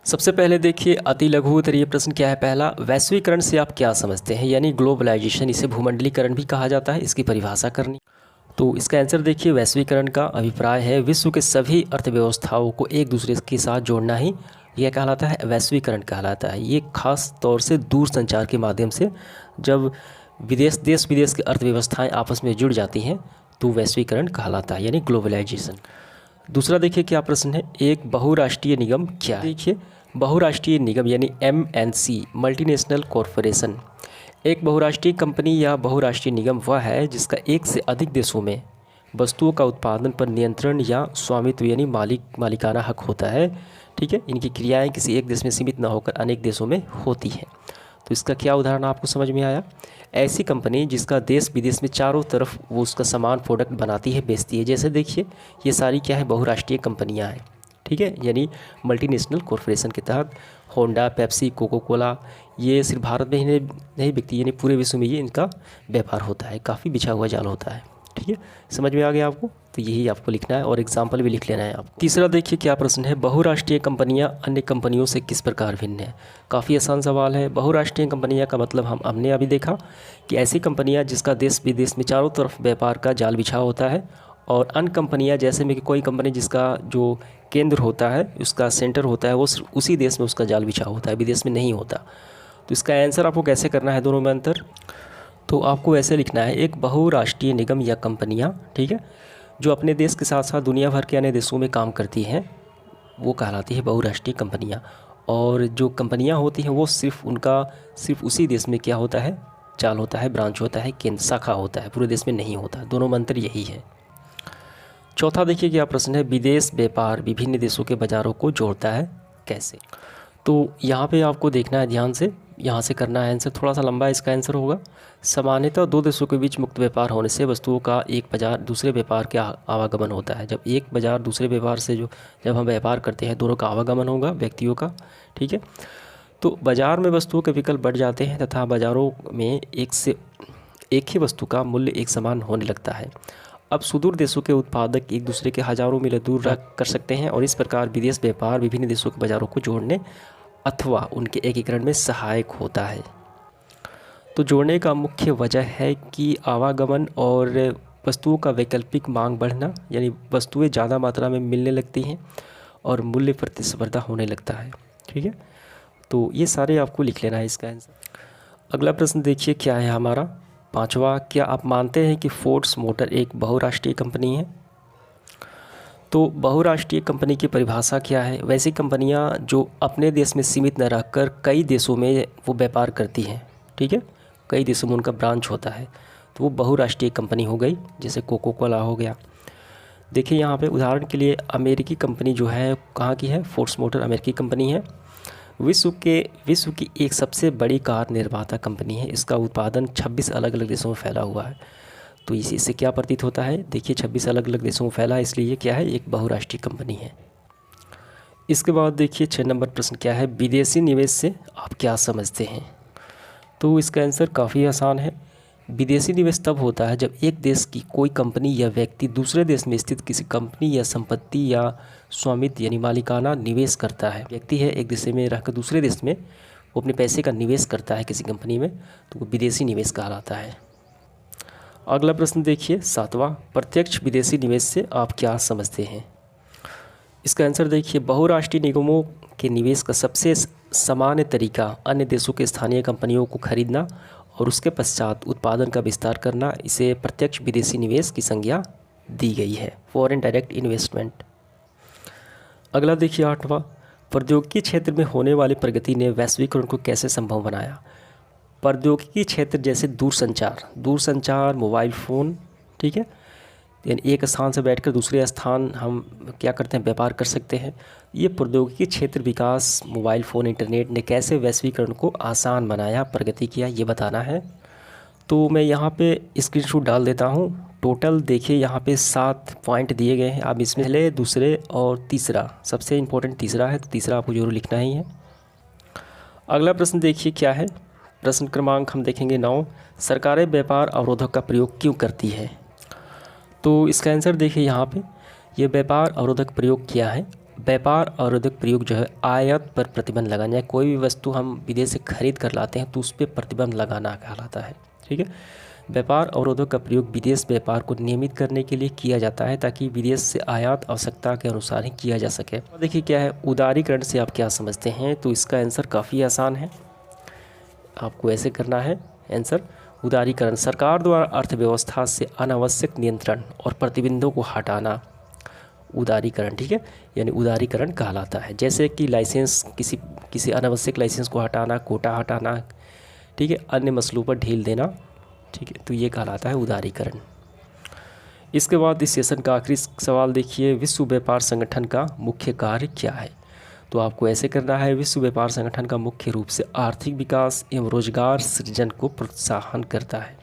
सबसे पहले देखिए अति लघु उत्तरीय प्रश्न क्या है। पहला, वैश्वीकरण से आप क्या समझते हैं, यानी ग्लोबलाइजेशन, इसे भूमंडलीकरण भी कहा जाता है, इसकी परिभाषा करनी। तो इसका आंसर देखिए, वैश्वीकरण का अभिप्राय है विश्व के सभी अर्थव्यवस्थाओं को एक दूसरे के साथ जोड़ना ही यह कहलाता है, वैश्वीकरण कहलाता है। ये खास तौर से दूर संचार के माध्यम से जब देश विदेश की अर्थव्यवस्थाएं आपस में जुड़ जाती हैं तो वैश्वीकरण कहलाता है, यानी ग्लोबलाइजेशन। दूसरा देखिए क्या प्रश्न है, एक बहुराष्ट्रीय निगम क्या है। देखिए बहुराष्ट्रीय निगम यानी MNC, मल्टीनेशनल कॉरपोरेशन। एक बहुराष्ट्रीय कंपनी या बहुराष्ट्रीय निगम वह है जिसका एक से अधिक देशों में वस्तुओं का उत्पादन पर नियंत्रण या स्वामित्व यानी मालिकाना हक होता है। ठीक है, इनकी क्रियाएं किसी एक देश में सीमित न होकर अनेक देशों में होती हैं। तो इसका क्या उदाहरण आपको समझ में आया। ऐसी कंपनी जिसका देश विदेश में चारों तरफ वो उसका सामान प्रोडक्ट बनाती है, बेचती है। जैसे देखिए ये सारी क्या है, बहुराष्ट्रीय कंपनियां हैं। ठीक है, यानी मल्टीनेशनल कॉरपोरेशन के तहत होंडा, पेप्सी, कोको कोला, ये सिर्फ भारत में ही नहीं बिकती, यानी पूरे विश्व में ये इनका व्यापार होता है। काफ़ी बिछा हुआ जाल होता है। ठीक है, समझ में आ गया आपको। तो यही आपको लिखना है और एग्जाम्पल भी लिख लेना है आपको। तीसरा देखिए क्या प्रश्न है, बहुराष्ट्रीय कंपनियां अन्य कंपनियों से किस प्रकार भिन्न है। काफ़ी आसान सवाल है। बहुराष्ट्रीय कंपनियां का मतलब हमने अभी देखा कि ऐसी कंपनियां जिसका देश विदेश में चारों तरफ व्यापार का जाल बिछा होता है, और अन्य कंपनियां जैसे में कि कोई कंपनी जिसका जो केंद्र होता है, उसका सेंटर होता है, वो सिर्फ उसी देश में उसका जाल बिछा होता है, विदेश में नहीं होता। तो इसका आंसर आपको कैसे करना है, दोनों में अंतर। तो आपको ऐसे लिखना है, एक बहुराष्ट्रीय निगम या कंपनियां, ठीक है, जो अपने देश के साथ साथ दुनिया भर के अन्य देशों में काम करती हैं, वो कहलाती है बहुराष्ट्रीय कंपनियां। और जो कंपनियां होती हैं वो सिर्फ उसी देश में क्या होता है, जाल होता है, ब्रांच होता है, केंद्र शाखा होता है, पूरे देश में नहीं होता। दोनों में अंतर यही है। चौथा देखिए क्या प्रश्न है, विदेश व्यापार विभिन्न देशों के बाज़ारों को जोड़ता है कैसे। तो यहाँ पे आपको देखना है ध्यान से, यहाँ से करना है आंसर। थोड़ा सा लंबा इसका आंसर होगा। सामान्यतः दो देशों के बीच मुक्त व्यापार होने से वस्तुओं का एक बाजार दूसरे व्यापार के आवागमन होता है। जब एक बाजार दूसरे व्यापार से जब हम व्यापार करते हैं, दोनों का आवागमन होगा, व्यक्तियों का। ठीक है, तो बाज़ार में वस्तुओं के विकल्प बढ़ जाते हैं तथा बाज़ारों में एक ही वस्तु का मूल्य एक समान होने लगता है। अब सुदूर देशों के उत्पादक एक दूसरे के हज़ारों मील दूर रख कर सकते हैं, और इस प्रकार विदेश व्यापार विभिन्न देशों के बाज़ारों को जोड़ने अथवा उनके एकीकरण में सहायक होता है। तो जोड़ने का मुख्य वजह है कि आवागमन और वस्तुओं का वैकल्पिक मांग बढ़ना, यानी वस्तुएं ज़्यादा मात्रा में मिलने लगती हैं और मूल्य प्रतिस्पर्धा होने लगता है। ठीक है, तो ये सारे आपको लिख लेना है इसका आंसर। अगला प्रश्न देखिए क्या है हमारा, पांचवा, क्या आप मानते हैं कि फोर्ड्स मोटर एक बहुराष्ट्रीय कंपनी है। तो बहुराष्ट्रीय कंपनी की परिभाषा क्या है, वैसी कंपनियां जो अपने देश में सीमित न रहकर कई देशों में वो व्यापार करती हैं। ठीक है, कई देशों में उनका ब्रांच होता है, तो वो बहुराष्ट्रीय कंपनी हो गई। जैसे कोको कोला हो गया। देखिए यहाँ पे उदाहरण के लिए अमेरिकी कंपनी जो है, कहाँ की है, फोर्ड्स मोटर अमेरिकी कंपनी है। विश्व की एक सबसे बड़ी कार निर्माता कंपनी है। इसका उत्पादन 26 अलग अलग देशों में फैला हुआ है। तो इससे क्या प्रतीत होता है, देखिए 26 अलग अलग देशों में फैला, इसलिए ये क्या है, एक बहुराष्ट्रीय कंपनी है। इसके बाद देखिए 6 नंबर प्रश्न क्या है, विदेशी निवेश से आप क्या समझते हैं। तो इसका आंसर काफ़ी आसान है। विदेशी निवेश तब होता है जब एक देश की कोई कंपनी या व्यक्ति दूसरे देश में स्थित किसी कंपनी या संपत्ति या स्वामित्व यानी मालिकाना निवेश करता है। व्यक्ति है एक देश में रहकर दूसरे देश में वो अपने पैसे का निवेश करता है किसी कंपनी में, तो वो विदेशी निवेश कहलाता है। अगला प्रश्न देखिए 7वां, प्रत्यक्ष विदेशी निवेश से आप क्या समझते हैं। इसका आंसर देखिए, बहुराष्ट्रीय निगमों के निवेश का सबसे सामान्य तरीका अन्य देशों के स्थानीय कंपनियों को खरीदना और उसके पश्चात उत्पादन का विस्तार करना, इसे प्रत्यक्ष विदेशी निवेश की संज्ञा दी गई है, फॉरेन डायरेक्ट इन्वेस्टमेंट। अगला देखिए 8वां, प्रौद्योगिकी क्षेत्र में होने वाली प्रगति ने वैश्वीकरण को कैसे संभव बनाया। प्रौद्योगिकी क्षेत्र जैसे दूरसंचार, मोबाइल फ़ोन, ठीक है, यानी एक स्थान से बैठकर दूसरे स्थान हम क्या करते हैं, व्यापार कर सकते हैं। ये प्रौद्योगिकी क्षेत्र विकास, मोबाइल फ़ोन, इंटरनेट ने कैसे वैश्वीकरण को आसान बनाया, प्रगति किया, ये बताना है। तो मैं यहाँ पे स्क्रीनशॉट डाल देता हूँ। टोटल देखिए यहाँ पे 7 पॉइंट दिए गए हैं। अब इसमें पहले, दूसरे और तीसरा, सबसे इम्पोर्टेंट तीसरा है, तो तीसरा आपको जरूर लिखना ही है। अगला प्रश्न देखिए क्या है, प्रश्न क्रमांक हम देखेंगे 9, सरकारें व्यापार अवरोधक का प्रयोग क्यों करती है। तो इसका आंसर देखिए यहाँ पे, ये व्यापार अवरोधक प्रयोग किया है व्यापार अवरोधक प्रयोग जो है आयात पर प्रतिबंध लगाना है। कोई भी वस्तु हम विदेश से खरीद कर लाते हैं तो उस पर प्रतिबंध लगाना कहलाता है। ठीक है, व्यापार अवरोधक का प्रयोग विदेश व्यापार को नियमित करने के लिए किया जाता है ताकि विदेश से आयात आवश्यकता के अनुसार ही किया जा सके। देखिए क्या है उदारीकरण से आप क्या समझते हैं, तो इसका आंसर काफ़ी आसान है, आपको ऐसे करना है आंसर। उदारीकरण सरकार द्वारा अर्थव्यवस्था से अनावश्यक नियंत्रण और प्रतिबंधों को हटाना उदारीकरण, ठीक है, यानी उदारीकरण कहलाता है। जैसे कि लाइसेंस, किसी अनावश्यक लाइसेंस को हटाना, कोटा हटाना, ठीक है, अन्य मसलों पर ढील देना, ठीक है, तो ये कहलाता है उदारीकरण। इसके बाद इस सेशन का आखिरी सवाल देखिए, विश्व व्यापार संगठन का मुख्य कार्य क्या है। तो आपको ऐसे करना है, विश्व व्यापार संगठन का मुख्य रूप से आर्थिक विकास एवं रोजगार सृजन को प्रोत्साहन करता है।